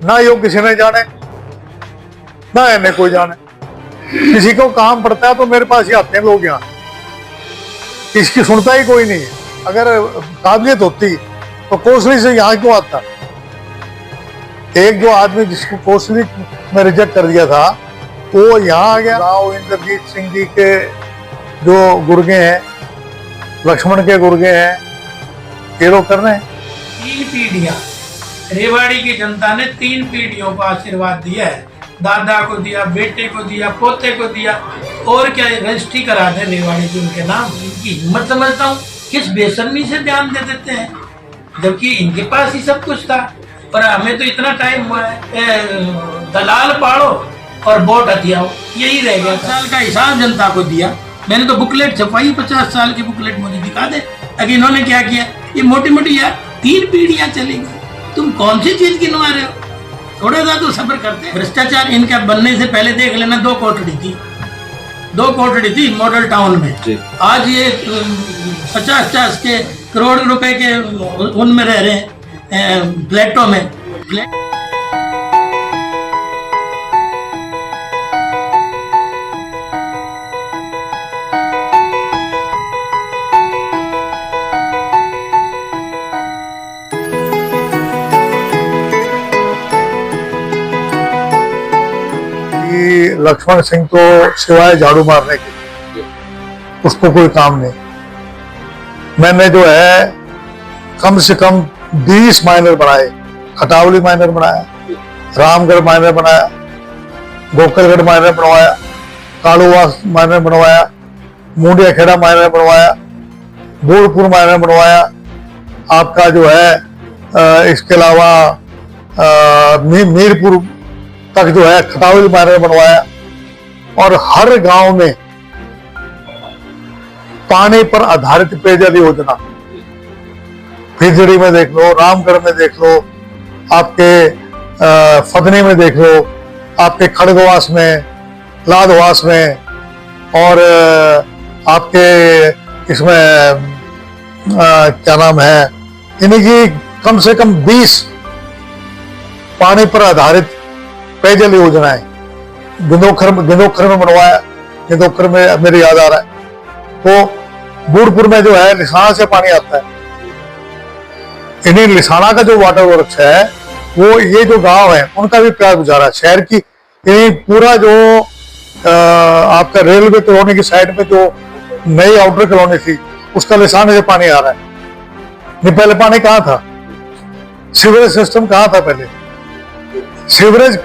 ना यो किसी ने जाने ना इन्हें कोई जाने। किसी को काम पड़ता है तो मेरे पास ही आते हैं लोग यहाँ, इसकी सुनता ही कोई नहीं है। अगर काबिलियत होती तो कोसली से यहाँ क्यों आता? एक जो आदमी जिसको कोसली में रिजेक्ट कर दिया था वो यहाँ आ गया। राव इंद्रजीत सिंह जी के जो गुर्गे हैं, लक्ष्मण के गुर्गे हैं, ये लोग कर रहे हैं। 3 पीढ़ियां रेवाड़ी की जनता ने 3 पीढ़ियों का आशीर्वाद दिया है। दादा को दिया, बेटे को दिया, पोते को दिया, और क्या रजिस्ट्री करा दे रेवाड़ी की उनके नाम। इनकी हिम्मत समझता हूँ, किस बेशर्मी से ध्यान दे देते हैं, जबकि इनके पास ही सब कुछ था। पर हमें तो इतना टाइम हुआ है, दलाल पाड़ो और वोट हथियाओ, यही रह गया। 50 साल का हिसाब जनता को दिया। मैंने तो बुकलेट छपाई, 50 साल की बुकलेट मुझे दिखा दे। अगर इन्होंने क्या किया, ये मोटी मोटी यार 3 पीढ़ियां चलेंगी, तुम कौन सी चीज गिनवा रहे हो? थोड़ा सा तो सब्र करते। भ्रष्टाचार इनका बनने से पहले देख लेना, 2 कोठड़ी थी मॉडल टाउन में। आज ये 50-50 के करोड़ रुपए के उनमें रह रहे हैं, फ्लैटों में। लक्ष्मण सिंह तो सिवाय झाड़ू मारने के उसको कोई काम नहीं। मैंने जो है कम से कम 20 माइनर बनाए, खटावली माइनर बनाया, रामगढ़ माइनर बनाया, गोकलगढ़ माइनर बनवाया, कालूवास माइनर बनवाया, मुंडिया खेड़ा माइनर बनवाया, बोलपुर माइनर बनवाया। आपका जो है इसके अलावा मीरपुर तक जो है खटावली माइनर बनवाया। और हर गांव में पानी पर आधारित पेयजल योजना, फिजड़ी में देख लो, रामगढ़ में देख लो, आपके फदनी में देख लो, आपके खड़गवास में, लादवास में, और आपके इसमें क्या नाम है, इन्हीं की कम से कम 20 पानी पर आधारित पेयजल योजनाएं। गिंदोखर में बनवाया, गिंदोखर में मेरे याद आ रहा है। तो बूढ़पुर में जो है लिसाना से पानी आता है। इन्हीं लिसाना का जो वाटर वर्क्स है, वो ये जो गांव है उनका भी प्यार गुजारा। शहर की इन्हीं पूरा जो आपका रेलवे कॉलोनी की साइड में जो नई आउटर कॉलोनी थी, उसका लिसाने से पानी आ रहा है। नहीं पहले पानी कहाँ था? सीवरेज सिस्टम कहाँ था पहले? सीवरेज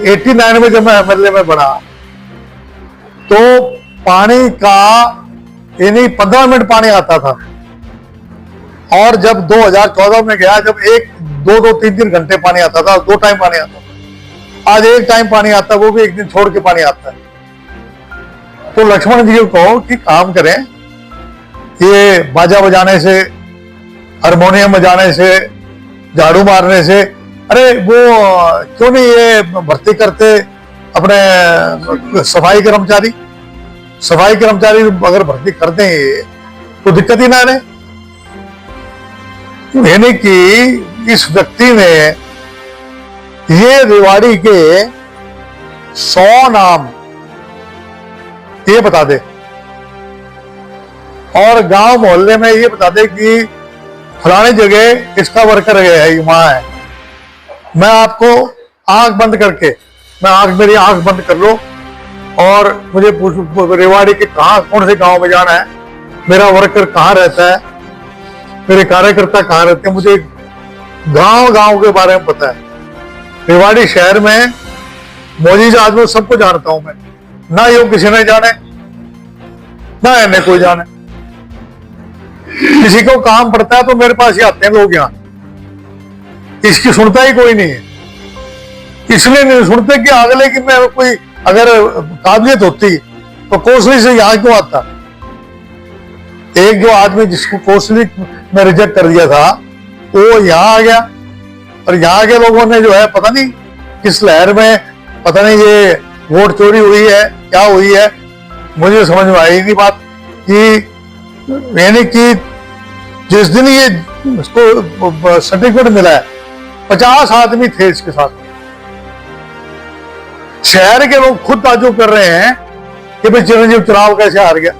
89 में जब मैं एमएलए में बना तो पानी का यानी 15 मिनट पानी आता था, और जब 2014 में गया, जब 2-3 घंटे पानी आता था, 2 टाइम पानी आता था। आज 1 टाइम पानी आता है, वो भी 1 दिन छोड़ के पानी आता है। तो लक्ष्मण जी को कि काम करें, ये बाजा बजाने से, हारमोनियम बजाने से, झाड़ू मारने से, अरे वो क्यों नहीं ये भर्ती करते अपने सफाई कर्मचारी अगर भर्ती करते हैं तो दिक्कत ही ना रहे। यानी कि इस व्यक्ति ने ये रेवाड़ी के 100 नाम ये बता दे, और गांव मोहल्ले में ये बता दे कि फलानी जगह इसका वर्कर है, वहां है। मैं आपको आंख बंद करके, मेरी आंख बंद कर लो और मुझे पूछ रेवाड़ी के कौन से गांव में जाना है, मेरा वर्कर कहाँ रहता है, मेरे कार्यकर्ता कहाँ रहते हैं, मुझे गांव के बारे में पता है। रेवाड़ी शहर में मौजूद आदमी सबको जानता हूं मैं, ना यो किसी ने जाने ना इन्हें कोई जाने। किसी को काम पड़ता है तो मेरे पास ही आते हैं लोग यहाँ, इसकी सुनता ही कोई नहीं है। इसलिए नहीं सुनते कि अगले की मैं कोई अगर काबिलियत होती तो कोसली से यहाँ क्यों आता? एक जो आदमी जिसको कोसली में रिजेक्ट कर दिया था वो यहाँ आ गया, और यहाँ के लोगों ने जो है पता नहीं किस लहर में, पता नहीं ये वोट चोरी हुई है क्या हुई है, मुझे समझ में आई नहीं बात। कि यानी कि जिस दिन ये इसको सर्टिफिकेट मिला है 50 आदमी थे इसके साथ, शहर के लोग खुद ताजुब कर रहे हैं कि भाई चिरंजीव चुनाव कैसे हार गया।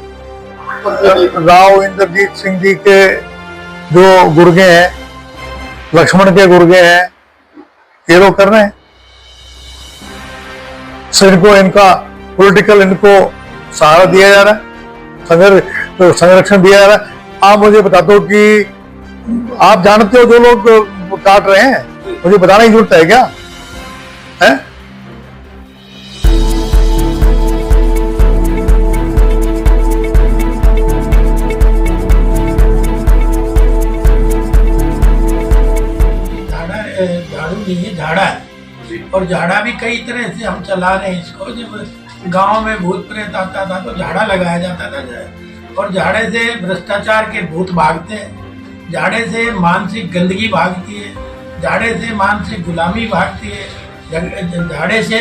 राव इंद्रजीत सिंह जी के जो गुर्गे हैं, लक्ष्मण के गुर्गे हैं, ये लोग कर रहे हैं। सो इनको इनका पॉलिटिकल इनको सहारा दिया जा रहा है, संरक्षण दिया जा रहा है। आप मुझे बता दो कि आप जानते हो जो लोग काट रहे हैं, मुझे बताने की जरूरत है क्या है? झाड़ू नहीं है, झाड़ा है। और झाड़ा भी कई तरह से हम चला रहे हैं इसको। जब गांव में भूत प्रेत आता था तो झाड़ा लगाया जाता था, और झाड़े से भ्रष्टाचार के भूत भागते हैं, झाड़े से मानसिक गंदगी भागती है, झाड़े से मानसिक गुलामी भागती है, झाड़े से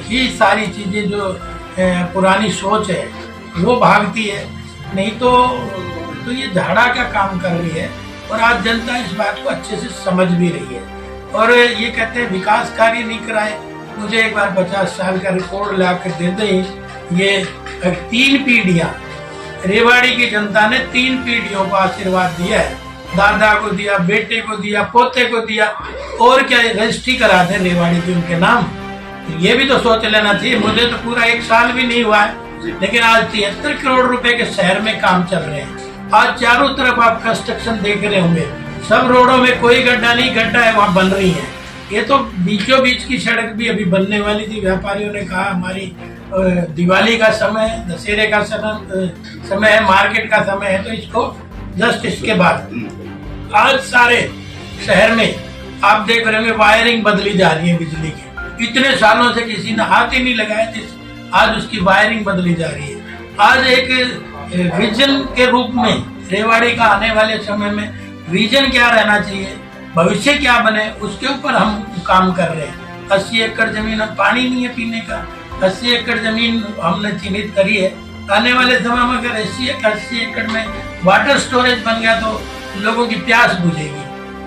ही सारी चीजें जो पुरानी सोच है वो भागती है। नहीं तो ये झाड़ा का काम कर रही है, और आज जनता इस बात को अच्छे से समझ भी रही है। और ये कहते हैं विकास कार्य नहीं कराए। मुझे एक बार 50 साल का रिकॉर्ड ला कर दे दें। ये 3 पीढ़ियां रेवाड़ी की जनता ने 3 पीढ़ियों को आशीर्वाद दिया है। दादा को दिया, बेटे को दिया, पोते को दिया, और क्या रजिस्ट्री करा दें रेवाड़ी की उनके नाम। ये भी तो सोच लेना चाहिए। मुझे तो पूरा 1 साल भी नहीं हुआ है, लेकिन आज 73 करोड़ रुपए के शहर में काम चल रहे हैं। आज चारों तरफ आप कंस्ट्रक्शन देख रहे होंगे, सब रोडों में कोई गड्ढा नहीं, गड्ढा है वहाँ बन रही है। ये तो बीचों बीच की सड़क भी अभी बनने वाली थी। व्यापारियों ने कहा हमारी दिवाली का समय, दशहरे का समय है, मार्केट का समय है, तो इसको जस्ट इसके बाद आज सारे शहर में आप देख रहे होंगे वायरिंग बदली जा रही है बिजली की। इतने सालों से किसी ने हाथ ही नहीं लगाया थे, आज उसकी वायरिंग बदली जा रही है। आज एक विजन के रूप में रेवाड़ी का आने वाले समय में विजन क्या रहना चाहिए, भविष्य क्या बने, उसके ऊपर हम काम कर रहे हैं। 80 एकड़ जमीन, अब पानी नहीं है पीने का, 80 एकड़ जमीन हमने चिन्हित करी है। आने वाले समय में अगर 80 एकड़ में वाटर स्टोरेज बन गया तो लोगों की प्यास बुझेगी।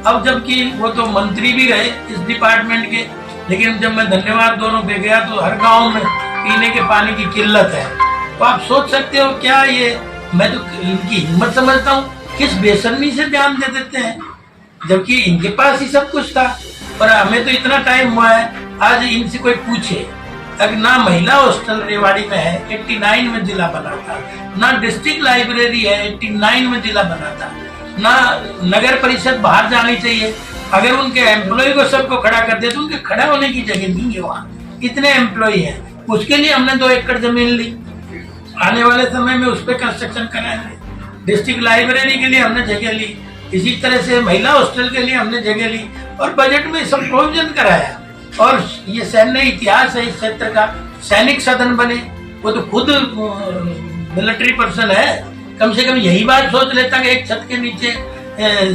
अब जबकि वो तो मंत्री भी रहे इस डिपार्टमेंट के, लेकिन जब मैं धन्यवाद दोनों पे गया तो हर गाँव में पीने के पानी की किल्लत है। तो आप सोच सकते हो क्या ये, मैं तो इनकी हिम्मत समझता हूँ, किस बेशर्मी से बयान दे देते हैं, जबकि इनके पास ही सब कुछ था। पर हमें तो इतना टाइम हुआ है, आज इनसे कोई पूछे, अगर ना महिला हॉस्टल रेवाड़ी में है, 89 में जिला बना था, ना डिस्ट्रिक्ट लाइब्रेरी है, 89 में जिला बना था, ना नगर परिषद बाहर जानी चाहिए। अगर उनके एम्प्लॉय को सबको खड़ा कर दे तो उनके खड़ा होने की जगह नहीं है वहाँ, इतने एम्प्लॉय हैं। उसके लिए हमने 2 एकड़ जमीन ली, आने वाले समय में उस पर कंस्ट्रक्शन कराएंगे। डिस्ट्रिक्ट लाइब्रेरी के लिए हमने जगह ली, इसी तरह से महिला हॉस्टल के लिए हमने जगह ली, और बजट में सब प्रोविजन कराया। और ये सैन्य इतिहास है इस क्षेत्र का, सैनिक सदन बने, वो तो खुद मिलिट्री पर्सन है, कम से कम यही बात सोच लेता कि एक छत के नीचे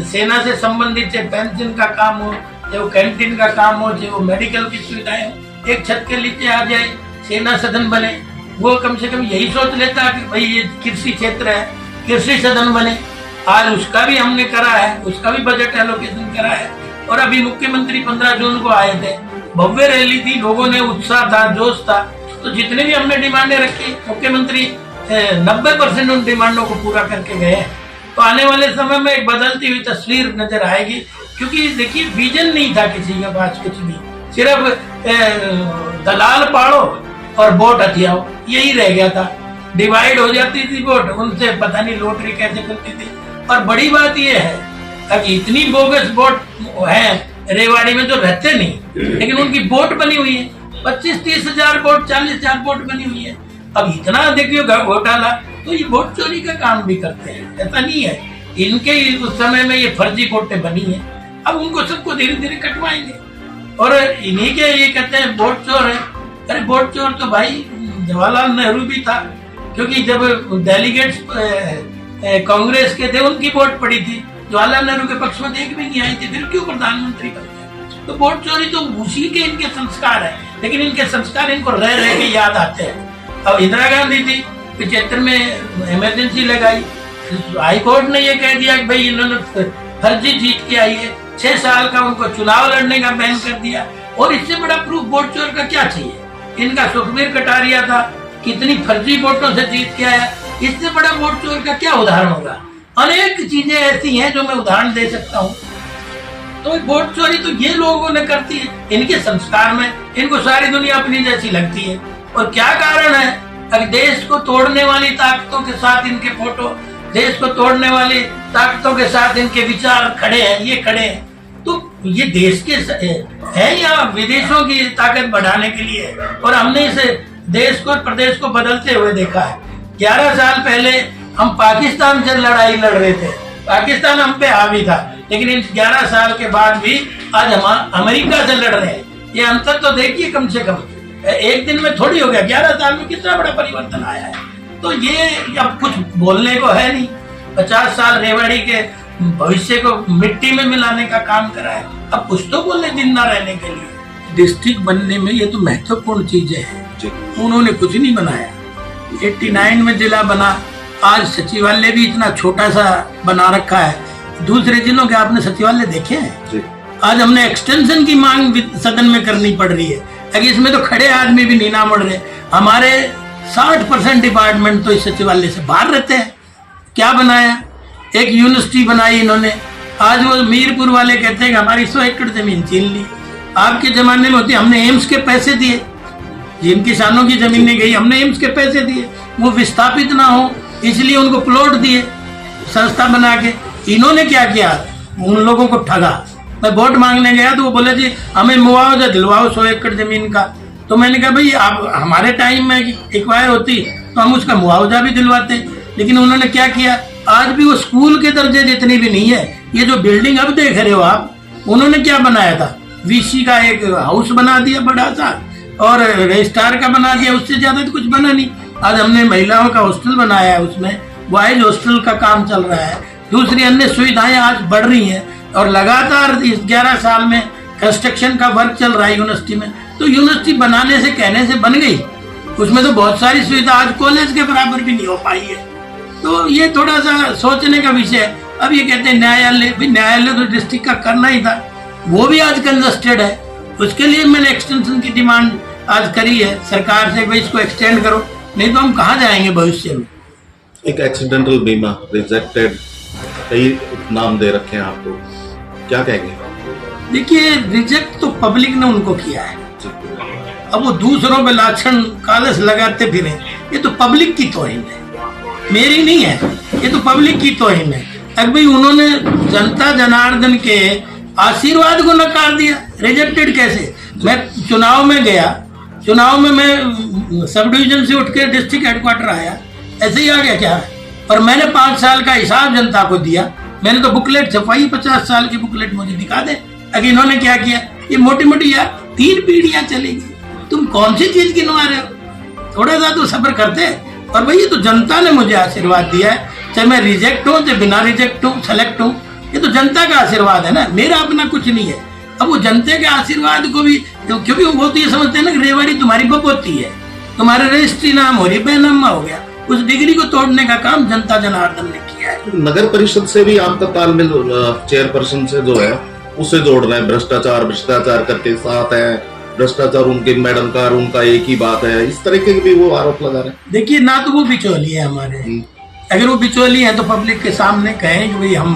सेना से संबंधित चाहे पेंशन का काम हो, चाहे वो कैंटीन का काम हो, चाहे वो मेडिकल की सुविधाएं हो, एक छत के नीचे आ जाए, सेना सदन बने। वो कम से कम यही सोच लेता कि भाई ये कृषि क्षेत्र है, कृषि सदन बने। आज उसका भी हमने करा है, उसका भी बजट एलोकेशन करा है। और अभी मुख्यमंत्री 15 जून को आए थे, भव्य रैली थी, लोगों ने उत्साह था, जोश था। तो जितने भी हमने डिमांडें रखी, मुख्यमंत्री 90% उन डिमांडों को पूरा करके गए हैं। तो आने वाले समय में एक बदलती हुई तस्वीर नजर आएगी, क्योंकि देखिए विजन नहीं था किसी के पास कुछ भी, सिर्फ दलाल पाड़ो और वोट हथियाओ, यही रह गया था। डिवाइड हो जाती थी वोट, उनसे पता नहीं लॉटरी कैसे खुलती थी। और बड़ी बात यह है, अब इतनी बोगस वोट है रेवाड़ी में जो रहते नहीं, लेकिन उनकी वोट बनी हुई है, 25-30 हजार वोट, 40 हजार वोट बनी हुई है। अब इतना देखियो घोटाला, तो ये वोट चोरी का काम भी करते हैं, ऐसा नहीं है। इनके उस समय में ये फर्जी वोटें बनी है, अब उनको सबको धीरे धीरे कटवाएंगे। और इन्हीं के ये कहते हैं वोट चोर है। अरे वोट चोर तो भाई जवाहरलाल नेहरू भी था, क्योंकि जब डेलीगेट्स कांग्रेस के थे उनकी वोट पड़ी थी, जवाहरलाल नेहरू के पक्ष में एक भी नहीं आई थी, फिर क्यों प्रधानमंत्री बन गए? तो वोट चोरी तो उसी के इनके संस्कार है, लेकिन इनके संस्कार इनको रह रह के याद आते हैं। अब इंदिरा गांधी थी, 75 में इमरजेंसी लगाई, हाईकोर्ट ने ये कह दिया कि भाई इन्होंने फर्जी जीत के आई है, 6 साल का उनको चुनाव लड़ने का बैन कर दिया। और इससे बड़ा प्रूफ वोट चोर का क्या चाहिए? इनका सुखबीर कटारिया था, कितनी फर्जी वोटों से जीत के आया। इससे बड़ा वोट चोर का क्या उदाहरण होगा। अनेक चीजें ऐसी हैं जो मैं उदाहरण दे सकता हूँ। तो वोट चोरी तो ये लोगों ने करती है, इनके संस्कार में, इनको सारी दुनिया अपनी जैसी लगती है। और क्या कारण है, अगर देश को तोड़ने वाली ताकतों के साथ इनके फोटो, देश को तोड़ने वाली ताकतों के साथ इनके विचार खड़े हैं, ये खड़े हैं, तो ये देश के है या विदेशों की ताकत बढ़ाने के लिए। और हमने इस देश को, प्रदेश को बदलते हुए देखा है। 11 साल पहले हम पाकिस्तान से लड़ाई लड़ रहे थे, पाकिस्तान हम पे हावी था, लेकिन इन 11 साल के बाद भी आज हम अमेरिका से लड़ रहे हैं। ये अंतर तो देखिए, कम से कम एक दिन में थोड़ी हो गया, 11 साल में कितना बड़ा परिवर्तन आया है। तो ये अब कुछ बोलने को है नहीं। 50 साल रेवाड़ी के भविष्य को मिट्टी में मिलाने का काम करा है, अब कुछ तो बोलने जिंदा रहने के लिए। डिस्ट्रिक्ट बनने में ये तो महत्वपूर्ण चीजें हैं, उन्होंने कुछ नहीं बनाया। 89 में जिला बना, आज सचिवालय भी इतना छोटा सा बना रखा है। दूसरे जिलों के आपने सचिवालय देखे हैं? आज हमने एक्सटेंशन की मांग सदन में करनी पड़ रही है, अगर इसमें तो खड़े आदमी भी नहीं ना मुड़ रहे। हमारे 60% डिपार्टमेंट तो इस सचिवालय से बाहर रहते हैं। क्या बनाया? एक यूनिवर्सिटी बनाई इन्होंने। आज वो मीरपुर वाले कहते हैं कि हमारी 100 एकड़ जमीन छीन ली। आपके जमाने में होती, हमने एम्स के पैसे दिए, जिन किसानों की जमीनें गई हमने एम्स के पैसे दिए, वो विस्थापित ना हो इसलिए उनको प्लॉट दिए संस्था बना के। इन्होंने क्या किया, उन लोगों को ठगा। मैं वोट मांगने गया तो वो बोले जी हमें मुआवजा दिलवाओ 100 एकड़ जमीन का। तो मैंने कहा भाई आप हमारे टाइम में एक्वायर होती तो हम उसका मुआवजा भी दिलवाते, लेकिन उन्होंने क्या किया, आज भी वो स्कूल के दर्जे जितनी भी नहीं है। ये जो बिल्डिंग अब देख रहे हो आप, उन्होंने क्या बनाया था, वीसी का एक हाउस बना दिया बड़ा सा और रजिस्ट्रार का बना दिया, उससे ज्यादा तो कुछ बना नहीं। आज हमने महिलाओं का हॉस्टल बनाया है, उसमें बॉयज हॉस्टल का काम चल रहा है, दूसरी अन्य सुविधाएं आज बढ़ रही हैं और लगातार इस 11 साल में कंस्ट्रक्शन का वर्क चल रहा है यूनिवर्सिटी में। तो यूनिवर्सिटी बनाने से कहने से बन गई, उसमें तो बहुत सारी सुविधा आज कॉलेज के बराबर भी नहीं हो पाई है। तो ये थोड़ा सा सोचने का विषय है। अब ये कहते हैं न्यायालय तो डिस्ट्रिक्ट का करना ही था, वो भी आज कंजस्टेड है। उसके लिए मैंने एक्सटेंशन की डिमांड आज करी है सरकार से, भाई इसको एक्सटेंड करो, नहीं तो हम कहाँ जाएंगे भविष्य में। एक एक्सीडेंटल बीमा रिजेक्टेड, कई नाम दे रखे हैं आपको, क्या कहेंगे? देखिए रिजेक्ट तो पब्लिक ने उनको किया है, अब वो दूसरों पे लाछन कालस लगाते फिरे, ये तो पब्लिक की तौहीन है, मेरी नहीं है, ये तो पब्लिक की तौहीन है। अगर भाई उन्होंने जनता जनार्दन के आशीर्वाद को नकार दिया, रिजेक्टेड कैसे? मैं चुनाव में गया, चुनाव में मैं सब डिवीजन से उठ के डिस्ट्रिक्ट हेडक्वार्टर आया, ऐसे ही आ गया क्या? और मैंने 5 साल का हिसाब जनता को दिया, मैंने तो बुकलेट छपाई, 50 साल की बुकलेट मुझे दिखा दे। अगर इन्होंने क्या किया, ये मोटी मोटी यार 3 पीढ़ियां चलेगी, तुम कौन सी चीज गिनवा रहे हो? थोड़ा सा तो सब्र करते। और भाई ये तो जनता ने मुझे आशीर्वाद दिया है, चाहे मैं रिजेक्ट हूँ चाहे बिना रिजेक्ट हूँ, सेलेक्ट हूँ, ये तो जनता का आशीर्वाद है ना, मेरा अपना कुछ नहीं है। अब वो जनता के आशीर्वाद को भी, क्योंकि वो तो ये समझते हैं ना कि रेवाड़ी तुम्हारी बपोती है, तुम्हारे रजिस्ट्री नाम हो रही, बेनामा हो गया, उस डिग्री को तोड़ने का काम जनता जनार्दन ने किया है। नगर परिषद से भी आपका तालमेल चेयरपर्सन से जो है उससे जोड़ रहे हैं, भ्रष्टाचार करके साथ है, भ्रष्टाचार उनके मैडम का और उनका एक ही बात है, इस तरीके के भी वो आरोप लगा रहे हैं। देखिए ना तो वो बिचौली है हमारे, अगर वो बिचौली है तो पब्लिक के सामने कहें कि भाई हम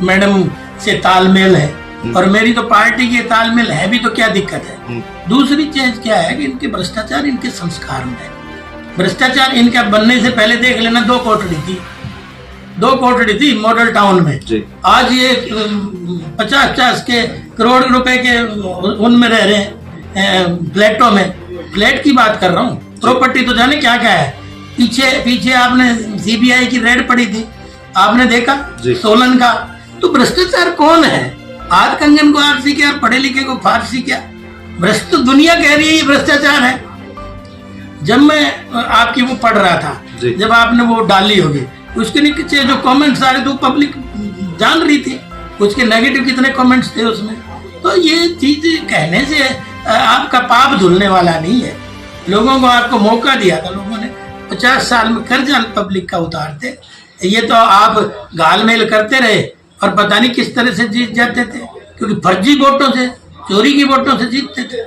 मैडम से तालमेल है, और मेरी तो पार्टी के तालमेल है भी, तो क्या दिक्कत है? दूसरी चीज क्या है कि इनके भ्रष्टाचार इनके संस्कार में है। भ्रष्टाचार इनका बनने से पहले देख लेना, 2 कोठड़ी थी मॉडल टाउन में, आज ये 50-50 के करोड़ रुपए के उनमें रह रहे हैं, फ्लैटों में। फ्लैट की बात कर रहा हूँ, प्रॉपर्टी तो जाने क्या क्या है। पीछे आपने सीबीआई की रेड पड़ी थी, आपने देखा सोलन का। तो भ्रष्टाचार कौन है? आज कंगन को आरसी क्या, पढ़े लिखे को फारसी क्या? भ्रष्ट तो दुनिया कह रही है ये भ्रष्टाचार है। जब मैं आपकी वो पढ़ रहा था, जब आपने वो डाली होगी, उसके नीचे जो कमेंट्स आ रहे थे पब्लिक जान रही थी, उसके नेगेटिव कितने कमेंट्स थे उसमें। तो ये चीज कहने से आपका पाप धुलने वाला नहीं है। लोगों को आपको मौका दिया था, लोगों ने 50 साल में कर्जा पब्लिक का उतारते, ये तो आप गालमेल करते रहे और पता नहीं किस तरह से जीत जाते थे, क्योंकि फर्जी वोटों से, चोरी की वोटों से जीतते थे।